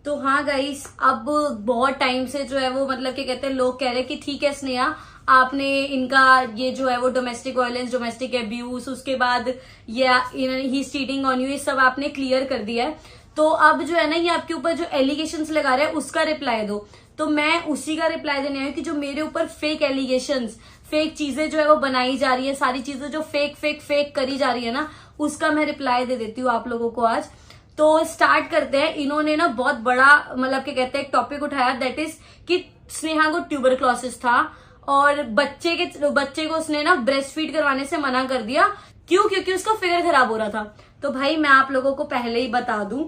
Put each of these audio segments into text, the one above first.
तो हाँ गाइस, अब बहुत टाइम से जो है वो मतलब क्या कहते हैं, लोग कह रहे हैं कि ठीक है स्नेहा, आपने इनका ये जो है वो डोमेस्टिक वायलेंस, डोमेस्टिक अब्यूज, उसके बाद ये ही चीटिंग ऑन यू, ये सब आपने क्लियर कर दिया है। तो अब जो है ना, ये आपके ऊपर जो एलिगेशंस लगा रहे हैं उसका रिप्लाई दो। तो मैं उसी का रिप्लाई देने आई हूँ कि जो मेरे ऊपर फेक एलिगेशंस, फेक चीजें जो है वो बनाई जा रही है, सारी चीजें जो फेक फेक फेक करी जा रही है ना, उसका मैं रिप्लाई दे देती हूँ आप लोगों को आज। तो स्टार्ट करते हैं। इन्होंने ना बहुत बड़ा मतलब क्या कहते हैं एक टॉपिक उठाया, दैट इज कि स्नेहा को ट्यूबरक्लोसिस था और बच्चे को उसने ना ब्रेस्ट फीड करवाने से मना कर दिया। क्यों? क्योंकि उसका फिगर खराब हो रहा था। तो भाई मैं आप लोगों को पहले ही बता दूं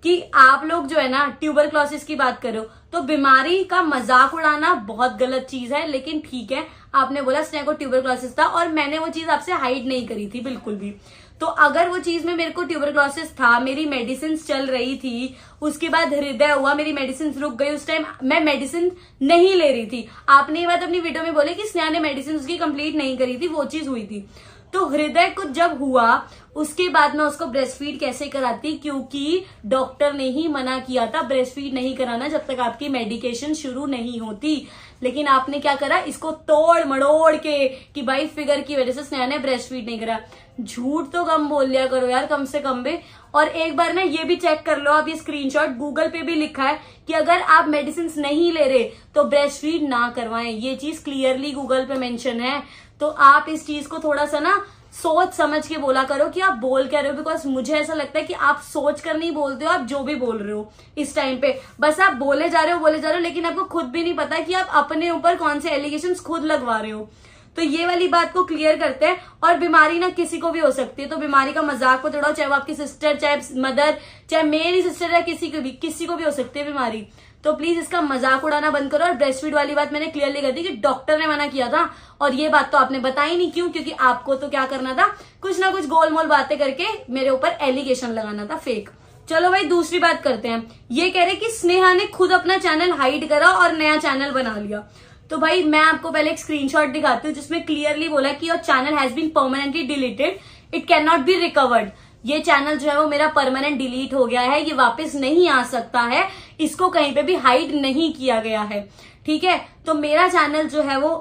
कि आप लोग जो है ना ट्यूबरक्लोसिस की बात करो तो बीमारी का मजाक उड़ाना बहुत गलत चीज है। लेकिन ठीक है, आपने बोला स्नेहा को ट्यूबरक्लोसिस था और मैंने वो चीज आपसे हाइड नहीं करी थी बिल्कुल भी। तो अगर वो चीज में मेरे को ट्यूबरक्लोसिस था, मेरी मेडिसिन चल रही थी, उसके बाद हृदय हुआ, मेरी मेडिसिन रुक गई, उस टाइम मैं मेडिसिन नहीं ले रही थी। आपने ये बात अपनी वीडियो में बोली कि स्नेहा ने मेडिसिन उसकी कंप्लीट नहीं करी थी, वो चीज हुई थी। तो हृदय कुछ जब हुआ उसके बाद मैं उसको ब्रेस्ट फीड कैसे कराती? क्योंकि डॉक्टर ने ही मना किया था ब्रेस्ट फीड नहीं कराना जब तक आपकी मेडिकेशन शुरू नहीं होती। लेकिन आपने क्या करा, इसको तोड़ मड़ोड़ के कि भाई फिगर की वजह से स्नेहा ने ब्रेस्ट फीड नहीं करा। झूठ तो कम बोल लिया करो यार, कम से कम भी। और एक बार ना ये भी चेक कर लो आप, ये स्क्रीनशॉट गूगल पे भी लिखा है कि अगर आप मेडिसिन नहीं ले रहे तो ब्रेस्ट फीड ना करवाएं। ये चीज क्लियरली गूगल पे मेंशन है। तो आप इस चीज को थोड़ा सा ना सोच समझ के बोला करो कि आप बोल क्या रहे हो। बिकॉज मुझे ऐसा लगता है कि आप सोच कर नहीं बोलते हो, आप जो भी बोल रहे हो इस टाइम पे बस आप बोले जा रहे हो, लेकिन आपको खुद भी नहीं पता कि आप अपने ऊपर कौन से एलिगेशंस खुद लगवा रहे हो। तो ये वाली बात को क्लियर करते हैं। और बीमारी ना किसी को भी हो सकती है, तो बीमारी का मजाक को तोड़ो, चाहे वो आपकी सिस्टर, चाहे मदर, चाहे मेरी सिस्टर है, किसी को भी हो सकती है बीमारी। तो प्लीज इसका मजाक उड़ाना बंद करो। और ब्रेस्ट फीड वाली बात मैंने क्लियरली कर दी कि डॉक्टर ने मना किया था, और ये बात तो आपने बताई नहीं। क्यों? क्योंकि आपको तो क्या करना था, कुछ ना कुछ गोल मोल बातें करके मेरे ऊपर एलिगेशन लगाना था फेक। चलो भाई दूसरी बात करते हैं। ये कह रहे कि स्नेहा ने खुद अपना चैनल हाइड करा और नया चैनल बना लिया। तो भाई मैं आपको पहले एक स्क्रीनशॉट दिखाती हूँ जिसमें क्लियरली बोला कि your channel has been permanently deleted, it can not be recovered. ये चैनल जो है वो मेरा परमानेंट डिलीट हो गया है, ये वापस नहीं आ सकता है, इसको कहीं पे भी हाइड नहीं किया गया है। ठीक है, तो मेरा चैनल जो है वो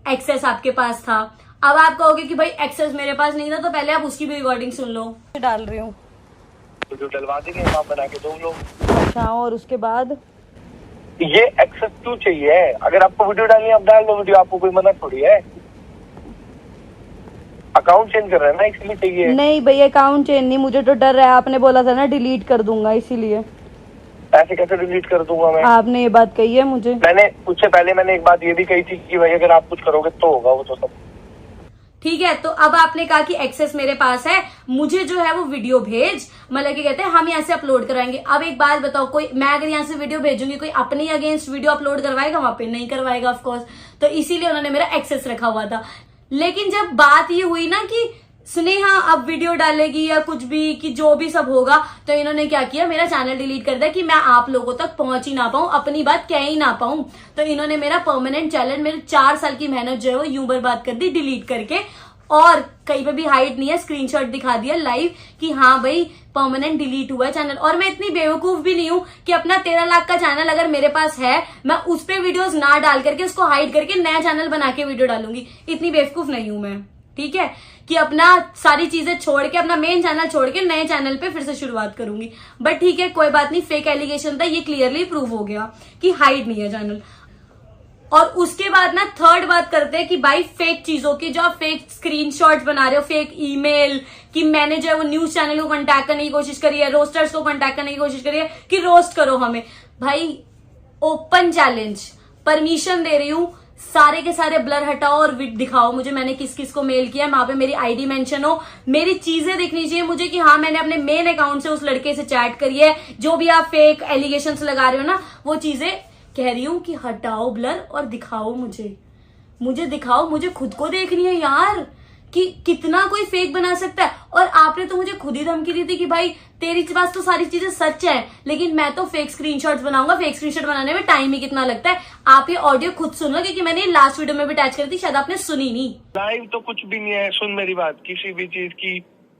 एक्सेस आपके पास था। अब आप कहोगे कि भाई एक्सेस मेरे पास नहीं था, तो पहले आप उसकी भी रिकॉर्डिंग सुन लो। डाल रही हूँ तो जो डलवा देंगे हम बना के दो लोग। अच्छा, और उसके बाद ये एक्सेस क्यों चाहिए? अगर आपको वीडियो डालनी है आप डाल लो वीडियो, आपको कोई मना थोड़ी है। अकाउंट चेंज कर रहे हैं ना, इसलिए चाहिए। नहीं भैया, अकाउंट चेंज नहीं, मुझे तो डर रहा है। आपने बोला था ना डिलीट कर दूंगा, इसीलिए। ऐसे कैसे डिलीट कर दूंगा मैं? आपने ये बात कही है मुझे। मैंने उससे पहले मैंने एक बात ये भी कही थी कि भाई अगर आप कुछ करोगे तो होगा वो तो सब। ठीक है, तो अब आपने कहा कि एक्सेस मेरे पास है, मुझे जो है वो वीडियो भेज, मतलब कि कहते हैं हम यहाँ से अपलोड कराएंगे। अब एक बात बताओ, कोई मैं अगर यहाँ से वीडियो भेजूंगी, कोई अपने अगेंस्ट वीडियो अपलोड करवाएगा? वहां पे नहीं करवाएगा ऑफकोर्स। तो इसीलिए उन्होंने मेरा एक्सेस रखा हुआ था। लेकिन जब बात ये हुई ना कि स्नेहा अब वीडियो डालेगी या कुछ भी, कि जो भी सब होगा, तो इन्होंने क्या किया, मेरा चैनल डिलीट कर दिया कि मैं आप लोगों तक पहुंच ही ना पाऊं, अपनी बात कह ही ना पाऊं। तो इन्होंने मेरा परमानेंट चैनल, मेरे 4 साल की मेहनत जो है वो यूं बर्बाद कर दी डिलीट करके। और कहीं पे भी हाइड नहीं है, स्क्रीनशॉट दिखा दिया लाइव कि हाँ भाई परमानेंट डिलीट हुआ है चैनल। और मैं इतनी बेवकूफ भी नहीं हूं कि अपना 13 लाख का चैनल अगर मेरे पास है, मैं उस पे वीडियोस ना डाल करके उसको हाइड करके नया चैनल बना के वीडियो डालूंगी। इतनी बेवकूफ नहीं हूं मैं। ठीक है, कि अपना सारी चीजें छोड़ के, अपना मेन चैनल छोड़ के नए चैनल पे फिर से शुरुआत करूंगी। बट ठीक है, कोई बात नहीं, फेक एलिगेशन था, ये क्लियरली प्रूव हो गया कि हाइड नहीं है चैनल। और उसके बाद ना थर्ड बात करते हैं कि भाई फेक चीजों की, जो आप फेक स्क्रीनशॉट्स बना रहे हो, फेक ईमेल, कि मैंने जो है वो न्यूज चैनल को कांटेक्ट करने की कोशिश करी है, रोस्टर्स को कांटेक्ट करने की कोशिश करी है कि रोस्ट करो हमें। भाई ओपन चैलेंज, परमिशन दे रही हूं, सारे के सारे ब्लर हटाओ और दिखाओ मुझे मैंने किस किस को मेल किया, वहां पे मेरी आईडी मेंशन हो, मेरी चीजें दिखनी चाहिए मुझे कि हाँ मैंने अपने मेन अकाउंट से उस लड़के से चैट करी है। जो भी आप फेक एलिगेशंस लगा रहे हो ना, वो चीजें कह रही हूं कि हटाओ ब्लर और दिखाओ मुझे दिखाओ, मुझे खुद को देखनी है यार कि कितना कोई फेक बना सकता है। और आपने तो मुझे खुद ही धमकी दी थी कि भाई तेरी पास तो सारी चीजें सच है, लेकिन मैं तो फेक स्क्रीनशॉट्स बनाऊंगा। फेक स्क्रीनशॉट बनाने में टाइम ही कितना लगता है। आप ये ऑडियो खुद सुन लो, क्योंकि मैंने लास्ट वीडियो में भी अटैच करी थी, शायद आपने सुनी नहीं। लाइव तो कुछ भी नहीं है, सुन मेरी बात, किसी भी चीज की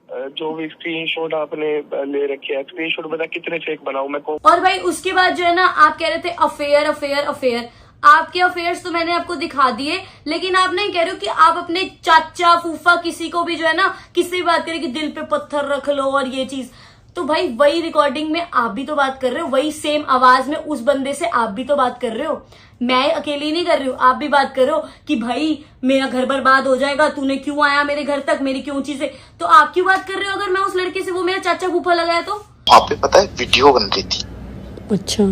जो भी स्क्रीनशॉट आपने ले रखे हैं, स्क्रीनशॉट बता कितने फेक बनाऊं मैं को। और भाई उसके बाद जो है ना आप कह रहे थे अफेयर अफेयर अफेयर, आपके अफेयर्स तो मैंने आपको दिखा दिए, लेकिन आप नहीं कह रहे हो कि आप अपने चाचा फूफा किसी को भी जो है ना किसी भी बात करें कि दिल पे पत्थर रख लो और ये चीज। तो भाई वही रिकॉर्डिंग में आप भी तो बात कर रहे हो, वही सेम आवाज में उस बंदे से आप भी तो बात कर रहे हो। मैं अकेली नहीं कर रही हूँ, आप भी बात कर रहे हो कि भाई मेरा घर बर्बाद हो जाएगा, तूने क्यों आया मेरे घर तक, मेरी क्यों चीजें। तो आप क्यों बात कर रहे हो अगर मैं उस लड़के से वो मेरा चाचा फूफा लगाया तो? वहाँ पे पता है वीडियो बन रही थी। अच्छा।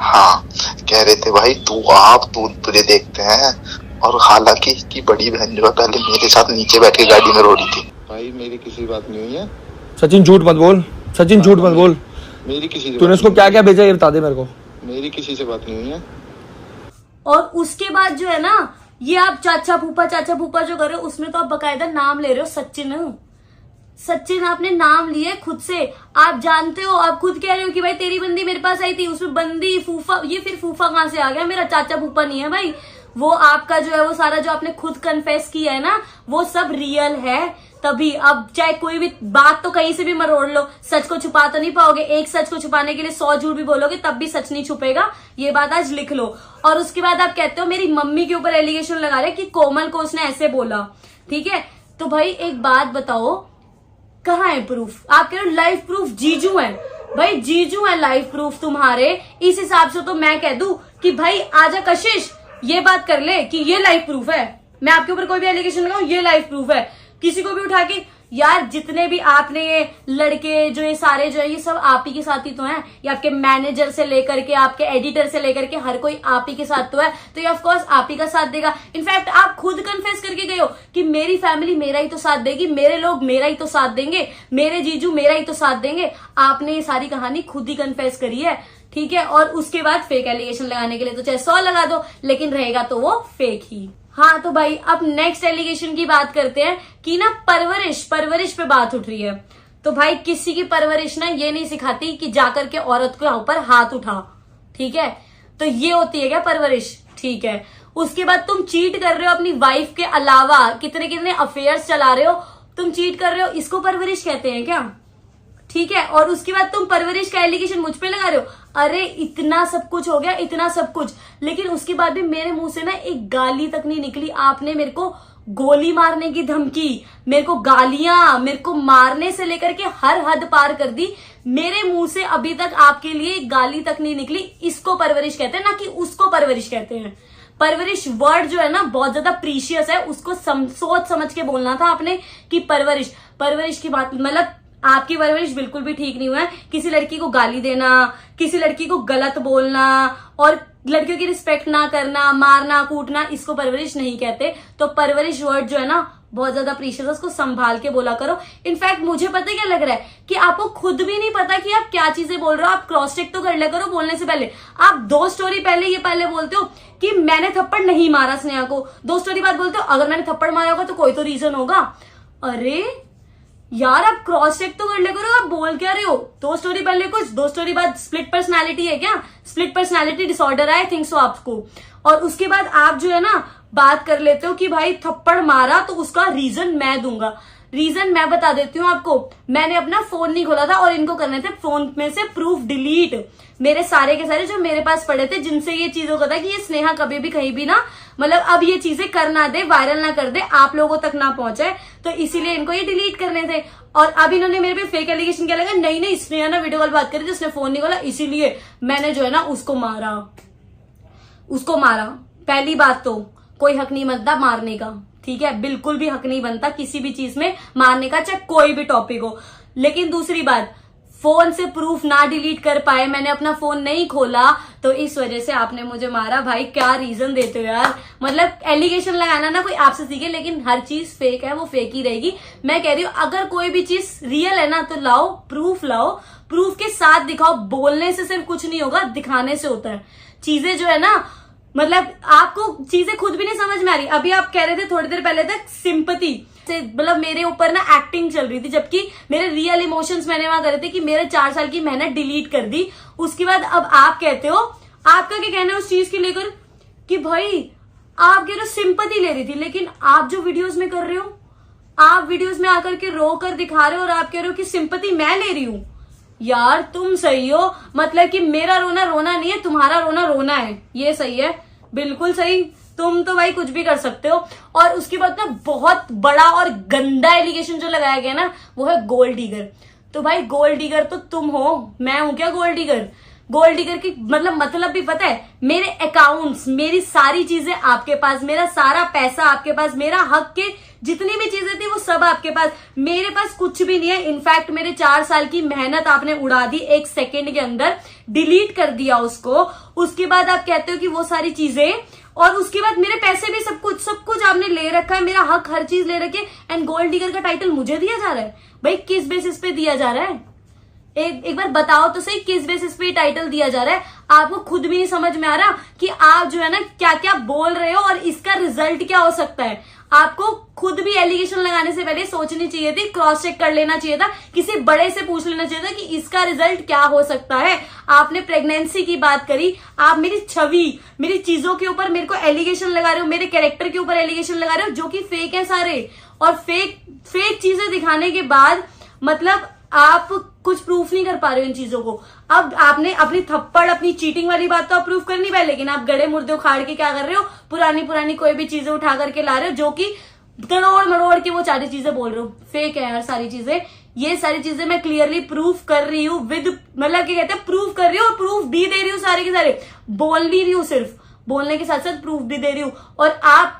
हाँ, कह रहे थे भाई तू आप तुझे देखते हैं। और हालांकि की बड़ी बहन जो है पहले मेरे साथ नीचे बैठ के गाड़ी में रो रही थी। भाई मेरी किसी बात नहीं हुई है। सचिन झूठ मत बोल, सचिन झूठ मत बोल। मेरी किसी से तूने उसको क्या क्या भेजा ये बता दे मेरे को। मेरी किसी से बात नहीं हुई है। और उसके बाद जो है ना ये आप चाचा फूफा जो कर रहे हो उसमें तो आप बकायदा नाम ले रहे हो सचिन। सचिन आपने नाम लिए खुद से, आप जानते हो, आप खुद कह रहे हो कि भाई तेरी बंदी मेरे पास आई थी, उसमें बंदी फूफा, ये फिर फूफा कहां से आ गया? मेरा चाचा फूफा नहीं है भाई, वो आपका जो है वो सारा जो आपने खुद कन्फेस किया है ना वो सब रियल है। तभी अब चाहे कोई भी बात तो कहीं से भी मरोड़ लो, सच को छुपा तो नहीं पाओगे। एक सच को छुपाने के लिए 100 झूठ भी बोलोगे तब भी सच नहीं छुपेगा, ये बात आज लिख लो। और उसके बाद आप कहते हो मेरी मम्मी के ऊपर एलिगेशन लगा रहे कि कोमल को उसने ऐसे बोला, ठीक है? तो भाई एक बात बताओ, कहाँ है प्रूफ? आप कह रहे हो लाइव प्रूफ जीजू है, भाई जीजू है लाइव प्रूफ तुम्हारे। इस हिसाब से तो मैं कह दूं कि भाई आजा कशिश ये बात कर ले कि ये लाइव प्रूफ है, मैं आपके ऊपर कोई भी एलिगेशन लगाऊं ये लाइव प्रूफ है। किसी को भी उठा के, यार जितने भी आपने ये लड़के जो ये सारे जो है ये सब आप ही के साथ ही तो हैं, ये आपके मैनेजर से लेकर के आपके एडिटर से लेकर के हर कोई आप ही के साथ तो है, तो ये ऑफ कोर्स आप ही का साथ देगा। इनफैक्ट आप खुद कन्फेस करके गए हो कि मेरी फैमिली मेरा ही तो साथ देगी, मेरे लोग मेरा ही तो साथ देंगे, मेरे जीजू मेरा ही तो साथ देंगे। आपने ये सारी कहानी खुद ही कन्फेस करी है, ठीक है? और उसके बाद फेक एलिगेशन लगाने के लिए तो चाहे 100 लगा दो, लेकिन रहेगा तो वो फेक ही। हाँ तो भाई अब नेक्स्ट एलिगेशन की बात करते हैं कि ना परवरिश पे बात उठ रही है। तो भाई किसी की परवरिश ना ये नहीं सिखाती कि जाकर के औरत के ऊपर हाथ उठा, ठीक है? तो ये होती है क्या परवरिश? ठीक है। उसके बाद तुम चीट कर रहे हो अपनी वाइफ के अलावा, कितने कितने अफेयर्स चला रहे हो, तुम चीट कर रहे हो, इसको परवरिश कहते हैं क्या? ठीक है। और उसके बाद तुम परवरिश का एलिगेशन मुझ पे लगा रहे हो। अरे इतना सब कुछ हो गया, इतना सब कुछ, लेकिन उसके बाद भी मेरे मुंह से ना एक गाली तक नहीं निकली। आपने मेरे को गोली मारने की धमकी, मेरे को गालियां, मेरे को मारने से लेकर के हर हद पार कर दी। मेरे मुंह से अभी तक आपके लिए गाली तक नहीं निकली। इसको परवरिश कहते हैं, ना कि उसको परवरिश कहते हैं। परवरिश वर्ड जो है ना बहुत ज्यादा प्रीशियस है, उसको सोच समझ के बोलना था आपने कि परवरिश की बात, मतलब आपकी परवरिश बिल्कुल भी ठीक नहीं हुआ है। किसी लड़की को गाली देना, किसी लड़की को गलत बोलना और लड़कियों की रिस्पेक्ट ना करना, मारना कूटना, इसको परवरिश नहीं कहते। तो परवरिश वर्ड जो है ना बहुत ज्यादा प्रीशियस है, उसको संभाल के बोला करो। इनफैक्ट मुझे पता क्या लग रहा है कि आपको खुद भी नहीं पता कि आप क्या चीजें बोल रहे हो। आप क्रॉस चेक तो कर लिया करो बोलने से पहले। आप 2 स्टोरी पहले बोलते हो कि मैंने थप्पड़ नहीं मारा स्नेहा को, 2 स्टोरी बाद बोलते हो अगर मैंने थप्पड़ मारा होगा तो कोई तो रीजन होगा। अरे यार आप क्रॉस चेक तो कर ले करो, आप बोल क्या रहे हो? 2 स्टोरी पहले कुछ, 2 स्टोरी बाद स्प्लिट पर्सनालिटी है क्या? स्प्लिट पर्सनालिटी डिसऑर्डर है आई थिंक सो आपको। और उसके बाद आप जो है ना बात कर लेते हो कि भाई थप्पड़ मारा तो उसका रीजन मैं दूंगा। रीजन मैं बता देती हूँ आपको। मैंने अपना फोन नहीं खोला था और इनको करने थे फोन में से प्रूफ डिलीट, मेरे सारे के सारे जो मेरे पास पड़े थे, जिनसे ये चीज होता था कि ये स्नेहा कभी भी कहीं भी ना, मतलब अब ये चीजें कर ना दे, वायरल ना कर दे, आप लोगों तक ना पहुंचे, तो इसीलिए इनको ये डिलीट करने थे। और अब इन्होंने मेरे पे फेक एलिगेशन क्या लगा, नहीं स्नेहा ना वीडियो कॉल बात करी थी, उसने फोन नहीं खोला इसीलिए मैंने जो है ना उसको मारा। पहली बात तो कोई हक नहीं बनता मारने का, ठीक है? बिल्कुल भी हक नहीं बनता किसी भी चीज में मारने का, चाहे कोई भी टॉपिक हो। लेकिन दूसरी बात, फोन से प्रूफ ना डिलीट कर पाए, मैंने अपना फोन नहीं खोला तो इस वजह से आपने मुझे मारा। भाई क्या रीजन देते हो यार? मतलब एलिगेशन लगाना ना कोई आपसे सीखे, लेकिन हर चीज फेक है वो फेक ही रहेगी। मैं कह रही हूँ अगर कोई भी चीज रियल है ना तो लाओ, प्रूफ के साथ दिखाओ। बोलने से सिर्फ कुछ नहीं होगा, दिखाने से होता है। चीजें जो है ना, मतलब आपको चीजें खुद भी नहीं समझ में आ रही। अभी आप कह रहे थे थोड़ी देर पहले तक सिंपैथी से, मतलब मेरे ऊपर ना एक्टिंग चल रही थी, जबकि मेरे रियल इमोशंस मैंने वहां करे थे कि मेरे 4 साल की मेहनत डिलीट कर दी। उसके बाद अब आप कहते हो, आपका क्या कहना है उस चीज के लेकर कि भाई आप कह रहे हो सिंपैथी ले रही थी, लेकिन आप जो वीडियोस में कर रहे हो, आप वीडियोस में आकर के रो कर दिखा रहे हो और आप कह रहे हो कि सिंपैथी मैं ले रही हूं। यार तुम सही हो, मतलब कि मेरा रोना रोना नहीं है, तुम्हारा रोना रोना है, ये सही है, बिल्कुल सही। तुम तो भाई कुछ भी कर सकते हो। और उसके बाद ना बहुत बड़ा और गंदा एलिगेशन जो लगाया गया ना, वो है गोल्ड डिगर। तो भाई गोल्ड डिगर तो तुम हो, मैं हूं क्या गोल्ड डिगर? गोल्ड डिगर की मतलब भी पता है? मेरे अकाउंट्स, मेरी सारी चीजें आपके पास, मेरा सारा पैसा आपके पास, मेरा हक के जितनी भी चीजें थी वो सब आपके पास, मेरे पास कुछ भी नहीं है। इनफैक्ट मेरे 4 साल की मेहनत आपने उड़ा दी 1 सेकेंड के अंदर, डिलीट कर दिया उसको। उसके बाद आप कहते हो कि वो सारी चीजें, और उसके बाद मेरे पैसे भी, सब कुछ आपने ले रखा है, मेरा हक हर चीज ले रखी है, एंड गोल्ड डिगर का टाइटल मुझे दिया जा रहा है। भाई किस बेसिस पे दिया जा रहा है? एक बार बताओ तो सही, किस बेसिस पे टाइटल दिया जा रहा है? आपको खुद भी नहीं समझ में आ रहा कि आप जो है ना क्या क्या बोल रहे हो और इसका रिजल्ट क्या हो सकता है। आपको खुद भी एलिगेशन लगाने से पहले सोचनी चाहिए थी, क्रॉस चेक कर लेना चाहिए था, किसी बड़े से पूछ लेना चाहिए था कि इसका रिजल्ट क्या हो सकता है। आपने प्रेगनेंसी की बात करी, आप मेरी छवि, मेरी चीजों के ऊपर मेरे को एलिगेशन लगा रहे हो, मेरे कैरेक्टर के ऊपर एलिगेशन लगा रहे हो, जो कि फेक है सारे। और फेक चीजें दिखाने के बाद मतलब आप कुछ प्रूफ नहीं कर पा रहे हो इन चीजों को। अब आपने अपनी थप्पड़, अपनी चीटिंग वाली बात तो आप प्रूफ कर नहीं पाए, लेकिन आप गड़े मुर्दे उखाड़ के क्या कर रहे हो? पुरानी कोई भी चीजें उठा करके ला रहे हो, जो कि तड़ोड़ मड़ोड़ के वो सारी चीजें बोल रहे हो। फेक है यार सारी चीजें। ये सारी चीजें मैं क्लियरली प्रूफ कर रही हूँ, विद मतलब क्या कहते हैं, प्रूफ कर रही हूँ और प्रूफ भी दे रही हूँ सारे के सारे। बोल नहीं रही हूँ, सिर्फ बोलने के साथ साथ प्रूफ भी दे रही हूँ। और आप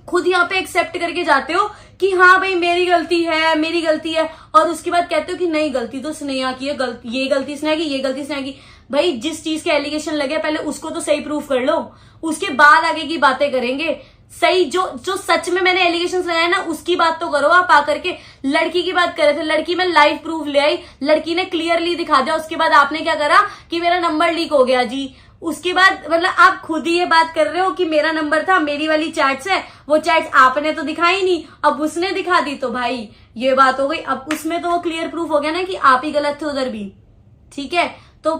खुद यहाँ पे एक्सेप्ट करके जाते हो कि हाँ भाई मेरी गलती है, और उसके बाद कहते हो कि नहीं गलती तो स्नेहा की है, ये गलती स्नेहा की, ये गलती स्नेहा की। भाई जिस चीज के एलिगेशन लगे पहले उसको तो सही प्रूफ कर लो, उसके बाद आगे की बातें करेंगे। सही जो सच में मैंने एलिगेशन लगाया ना उसकी बात तो करो। आप आकर के लड़की की बात कर रहे थे, लड़की में लाइव प्रूफ ले आई, लड़की ने क्लियरली दिखा दिया। उसके बाद आपने क्या करा कि मेरा नंबर लीक हो गया जी। उसके बाद मतलब आप खुद ही ये बात कर रहे हो कि मेरा नंबर था, मेरी वाली चैट्स है, वो चैट्स आपने तो दिखाई नहीं, अब उसने दिखा दी, तो भाई ये बात हो गई। अब उसमें तो वो क्लियर प्रूफ हो गया ना कि आप ही गलत थे उधर भी, ठीक है? तो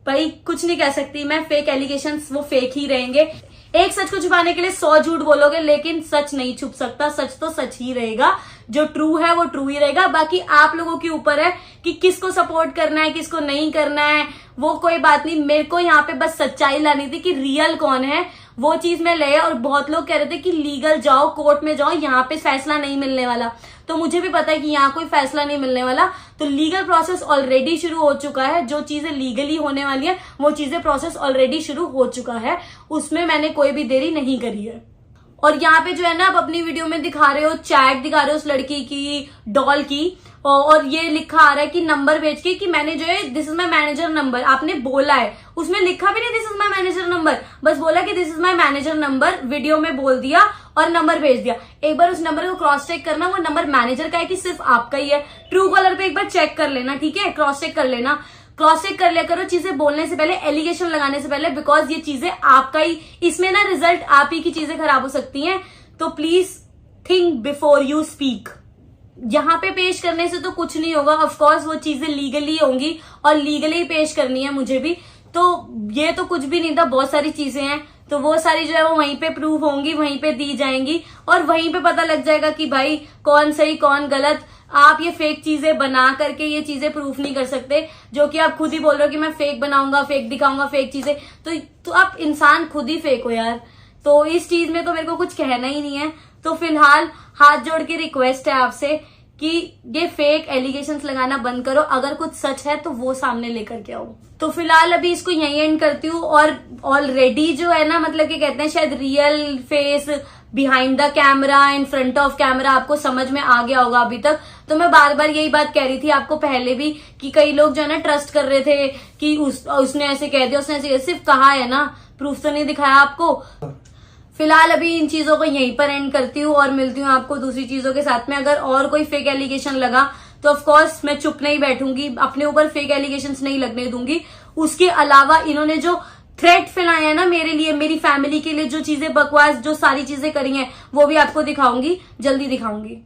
भाई कुछ नहीं कह सकती मैं, फेक एलिगेशंस वो फेक ही रहेंगे। एक सच को छुपाने के लिए 100 झूठ बोलोगे, लेकिन सच नहीं छुप सकता, सच तो सच ही रहेगा। जो ट्रू है वो ट्रू ही रहेगा। बाकी आप लोगों के ऊपर है कि किसको सपोर्ट करना है, किसको नहीं करना है, वो कोई बात नहीं। मेरे को यहाँ पे बस सच्चाई लानी थी कि रियल कौन है, वो चीज मैं ले। और बहुत लोग कह रहे थे कि लीगल जाओ, कोर्ट में जाओ, यहाँ पे फैसला नहीं मिलने वाला। तो मुझे भी पता है कि यहाँ कोई फैसला नहीं मिलने वाला। तो लीगल प्रोसेस ऑलरेडी शुरू हो चुका है। जो चीजें लीगली होने वाली है वो चीजें प्रोसेस ऑलरेडी शुरू हो चुका है, उसमें मैंने कोई भी देरी नहीं करी है। और यहाँ पे जो है ना आप अपनी वीडियो में दिखा रहे हो, चैट दिखा रहे हो उस लड़की की, डॉल की, और ये लिखा आ रहा है कि नंबर भेज के कि मैंने जो है this is my manager number, आपने बोला है, उसमें लिखा भी नहीं this is my manager number, बस बोला कि this is my manager number, video में बोल दिया और नंबर भेज दिया। एक बार उस नंबर को क्रॉस चेक करना, वो नंबर मैनेजर का है कि सिर्फ आपका ही है। ट्रू कॉलर पे एक बार चेक कर लेना, ठीक है? क्रॉस चेक कर लेना, क्रॉस चेक कर लिया करो चीजें बोलने से पहले, एलिगेशन लगाने से पहले, बिकॉज ये चीजें आपका ही, इसमें ना रिजल्ट आप ही की चीजें खराब हो सकती हैं। तो please think before you speak. यहाँ पे पेश करने से तो कुछ नहीं होगा, ऑफ कोर्स वो चीजें लीगली होंगी और लीगली पेश करनी है मुझे भी। तो ये तो कुछ भी नहीं था, बहुत सारी चीजें हैं, तो वो सारी जो है वो वहीं पे प्रूव होंगी, वहीं पे दी जाएंगी और वहीं पे पता लग जाएगा कि भाई कौन सही कौन गलत। आप ये फेक चीजें बना करके ये चीजें प्रूफ नहीं कर सकते, जो कि आप खुद ही बोल रहे हो कि मैं फेक बनाऊंगा, फेक दिखाऊंगा, फेक चीजें। तो आप इंसान खुद ही फेक हो यार। तो इस चीज में तो मेरे को कुछ कहना ही नहीं है। तो फिलहाल हाथ जोड़ के रिक्वेस्ट है आपसे कि ये फेक एलिगेशंस लगाना बंद करो, अगर कुछ सच है तो वो सामने लेकर के आओ। तो फिलहाल अभी इसको यहीं एंड करती हूँ। और ऑलरेडी जो है ना, मतलब कि कहते हैं शायद real face behind the camera, in front of camera आपको समझ में आ गया होगा अभी तक। तो मैं बार बार यही बात कह रही थी आपको पहले भी कि कई लोग जो है ना ट्रस्ट कर रहे थे कि उसने ऐसे कह दिया, उसने ऐसे, सिर्फ कहा है ना, प्रूफ तो नहीं दिखाया आपको। फिलहाल अभी इन चीजों को यहीं पर एंड करती हूँ और मिलती हूँ आपको दूसरी चीजों के साथ में। अगर और कोई फेक एलिगेशन लगा तो ऑफ कोर्स मैं चुप नहीं बैठूंगी, अपने ऊपर फेक एलिगेशंस नहीं लगने दूंगी। उसके अलावा इन्होंने जो थ्रेट फैलाया है ना मेरे लिए, मेरी फैमिली के लिए, जो चीजें बकवास, जो सारी चीजें करी हैं, वो भी आपको दिखाऊंगी, जल्दी दिखाऊंगी।